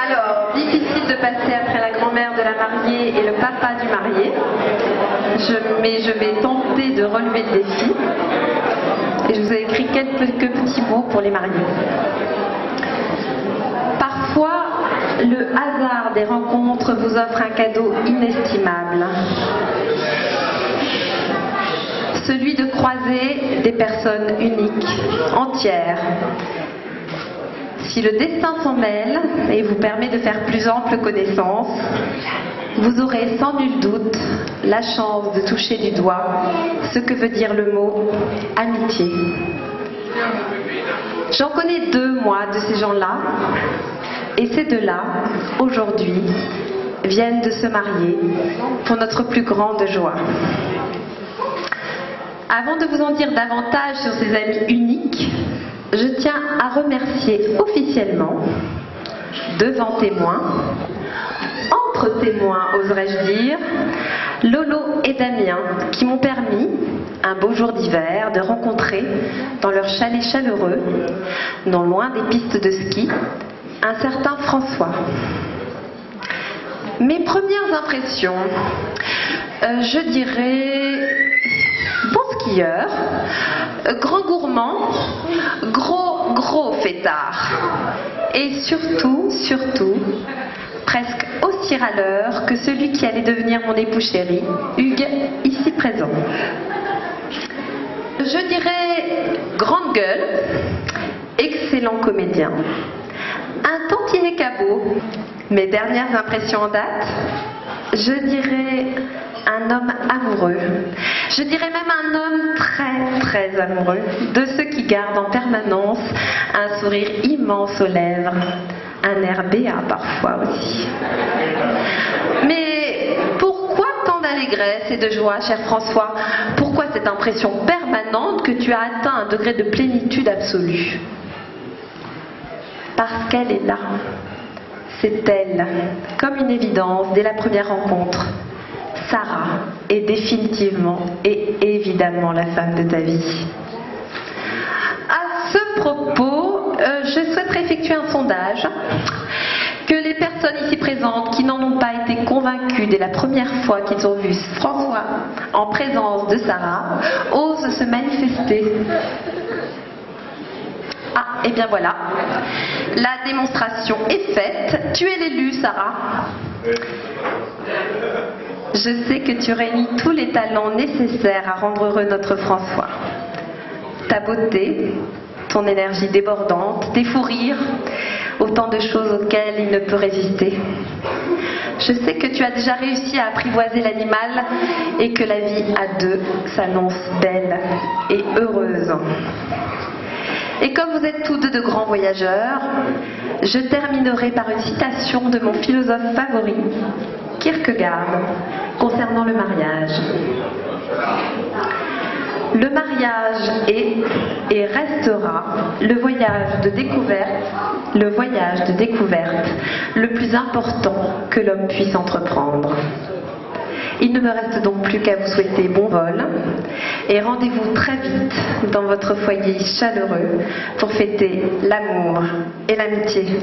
Alors, difficile de passer après la grand-mère de la mariée et le papa du marié, mais je vais tenter de relever le défi. Et je vous ai écrit quelques petits mots pour les mariés. Parfois, le hasard des rencontres vous offre un cadeau inestimable. Celui de croiser des personnes uniques, entières. Si le destin s'en mêle et vous permet de faire plus ample connaissance, vous aurez sans nul doute la chance de toucher du doigt ce que veut dire le mot amitié. J'en connais deux, moi, de ces gens-là, et ces deux-là, aujourd'hui, viennent de se marier pour notre plus grande joie. Avant de vous en dire davantage sur ces amis uniques, je tiens à remercier officiellement, devant témoins, entre témoins oserais-je dire, Lolo et Damien, qui m'ont permis, un beau jour d'hiver, de rencontrer dans leur chalet chaleureux, non loin des pistes de ski, un certain François. Mes premières impressions, je dirais bon skieur, grand gourmand, gros fêtard et surtout, presque aussi râleur que celui qui allait devenir mon époux chéri, Hugues, ici présent. Je dirais grande gueule, excellent comédien, un tantinet cabot. Mes dernières impressions en date, je dirais un homme amoureux. Je dirais même un homme très amoureux, de ceux qui gardent en permanence un sourire immense aux lèvres, un air béat parfois aussi. Mais pourquoi tant d'allégresse et de joie, cher François? Pourquoi cette impression permanente que tu as atteint un degré de plénitude absolue? Parce qu'elle est là. C'est elle, comme une évidence dès la première rencontre. Sarah est définitivement et évidemment la femme de ta vie. À ce propos, je souhaiterais effectuer un sondage. Que les personnes ici présentes qui n'en ont pas été convaincues dès la première fois qu'ils ont vu François en présence de Sarah osent se manifester. Ah, et bien voilà, la démonstration est faite. Tu es l'élu, Sarah. Je sais que tu réunis tous les talents nécessaires à rendre heureux notre François. Ta beauté, ton énergie débordante, tes fous rires, autant de choses auxquelles il ne peut résister. Je sais que tu as déjà réussi à apprivoiser l'animal et que la vie à deux s'annonce belle et heureuse. Et comme vous êtes tous deux de grands voyageurs, je terminerai par une citation de mon philosophe favori, Kierkegaard, concernant le mariage. Le mariage est et restera le voyage de découverte le plus important que l'homme puisse entreprendre. Il ne me reste donc plus qu'à vous souhaiter bon vol et rendez-vous très vite dans votre foyer chaleureux pour fêter l'amour et l'amitié.